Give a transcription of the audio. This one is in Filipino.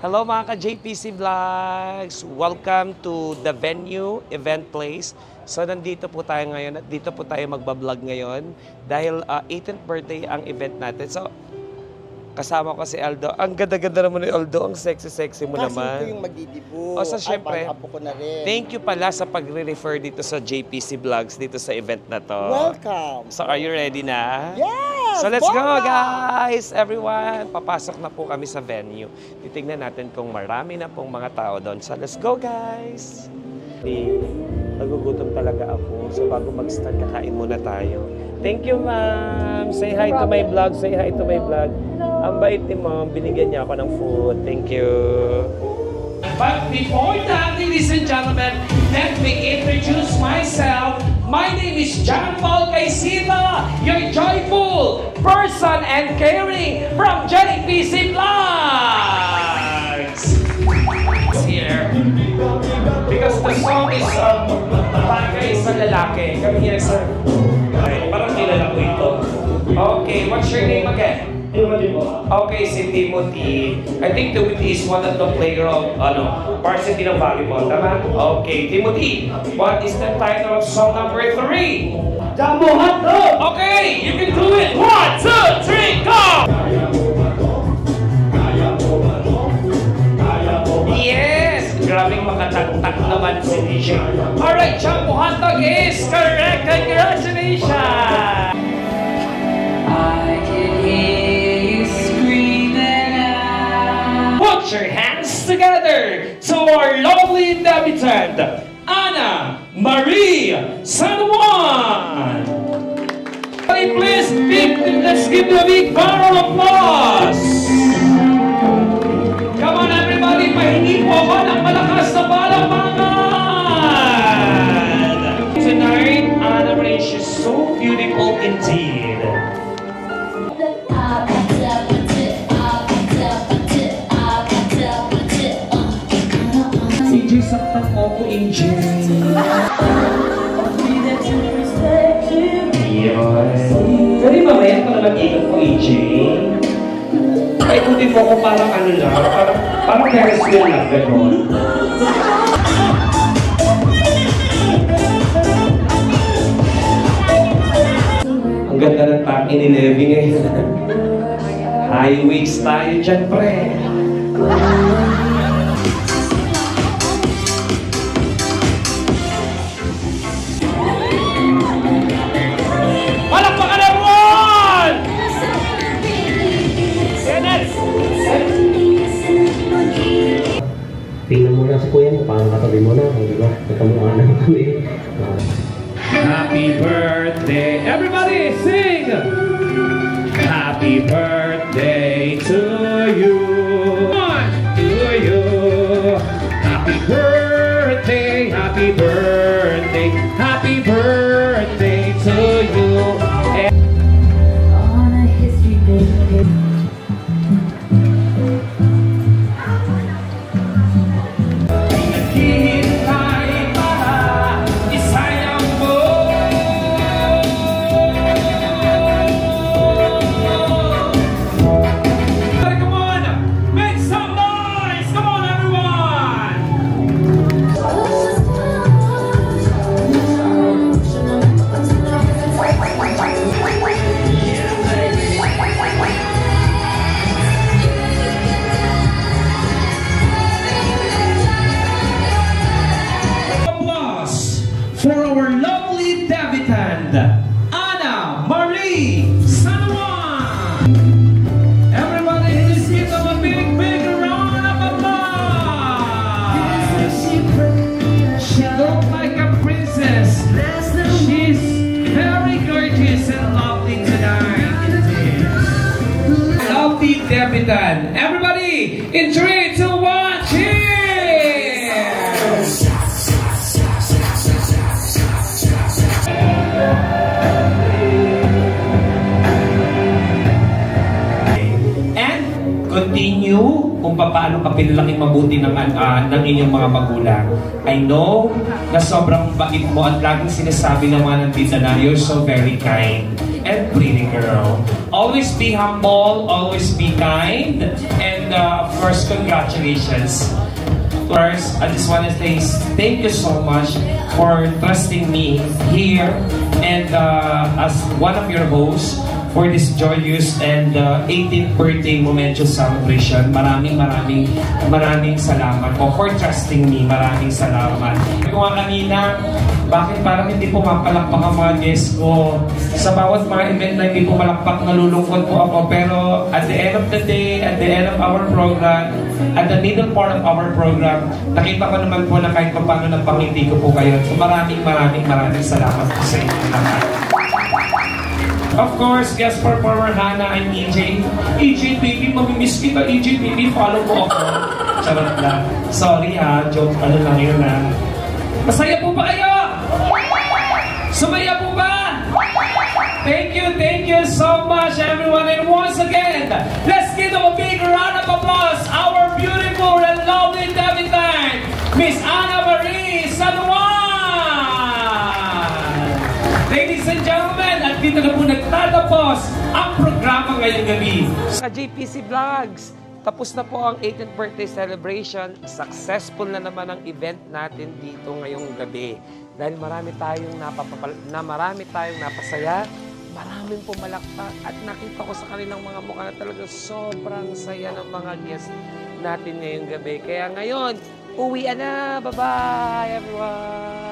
Hello mga ka-JPC Vlogs! Welcome to the venue, event place. So nandito po tayo ngayon at dito po tayo magbablog ngayon dahil 18th birthday ang event natin. So kasama ko si Aldo. Ang ganda-ganda naman ni Aldo. Ang sexy-sexy mo naman. Kasi ito yung magdidibu. O so syempre, ko na rin. Thank you pala sa pagre-refer dito sa JPC Vlogs dito sa event na to. Welcome! So are you ready na? Yes! So let's go guys! Everyone, papasok na po kami sa venue. Titignan natin kung marami na pong mga tao doon. So let's go guys! Nagugutom talaga ako. So bago mag-start, kakain muna tayo. Thank you ma'am! Say hi to my vlog. Say hi to my vlog. Ang bait ni ma'am, binigyan niya ako ng food. Thank you. But before that, ladies and gentlemen, let me introduce myself. My name is John Paul Caisita, your joyful person and caring from JPC Vlogs. Here. Because the song is bagay sa lalaki. Come here, sir. Okay, parang kilala ko ito. Okay, what's your name again? Timothy. Okay, si Timothy. I think Timothy is one of the player of varsity ng volleyball. Tama? Okay, Timothy. What is the title of song number 3? Jumbo Hot Dog! Okay, you can do it. 1, 2, 3, go! Yes! Grabing makatak-tak naman si DJ. Alright, Jumbo Hot Dog is correct. Congratulations! I can hear you screaming out. Put your hands together to our lovely debutant, Ana Marie San Juan. Please, let's give a big round of applause. Come on everybody, pahingi po ako ng malakas na palakpakan. Tonight, Ana Marie, she's so beautiful indeed. AJ, saktan mo ko, AJ. Pwede mamaya ka na mag-ikot mo, AJ. Paikutin mo ko parang ano lang, parang Ferris wheel lang, gano'n. Ang ganda ng taki ni Levi ngayon. High waist tayo dyan, pre. Palakpakan everyone! Tingnan mo na si kuya mo, parang katabi mo na, di ba? Nagkamukha na kami. Happy birthday! Everybody sing! Happy birthday to you! To you! Happy birthday! Happy birthday! Happy birthday to you! On a history book. For our lovely debutant, Ana Marie San Juan. Everybody, please give them a big, big round of applause. She looks like a princess. She's very gorgeous and lovely tonight. Lovely debutant. Everybody, in 3, 2, 1, cheers! Continue kung paano ka pinalaking mabuti ng inyong mga magulang. I know na sobrang bait mo at laging sinasabi ng mga nandito na you're so very kind and pretty girl. Always be humble, always be kind, and And of course, congratulations. First, I just want to say thank you so much for trusting me here and as one of your hosts for this joyous and 18th birthday momentous celebration. Maraming salamat po for trusting me. Maraming salamat. Kung kanina, bakit parang hindi pumapalakpak ang mga guests ko? Sa bawat mga event na hindi pumalakpak, nalulungkot po ako. Pero at the end of the day, at the end of our program, at the middle part of our program, nakita ko naman po na kahit paano napangiti ko po kayo. So maraming salamat po sa inyo lahat. Of course, guest performer Hannah and EJ. EJ baby, mamimiss kita. EJ baby, follow mo ako. Charot lang. Sorry ha, joke ano lang yun ha. Masaya po ba kayo? Sumaya po ba? Thank you so much everyone. And once again, let's give them a big round of applause. Our beautiful and lovely debutante, Miss Anna Marie San Juan. Ladies and gentlemen, at dito na po nagtatapos ang programa ngayong gabi. Sa JPC Vlogs, tapos na po ang 18th birthday celebration. Successful na naman ang event natin dito ngayong gabi. Dahil marami tayong napasaya, maraming pumalakpak at nakita ko sa kanilang mga mukha na talaga sobrang saya ng mga guests natin ngayong gabi. Kaya ngayon, uwian na! Bye-bye everyone!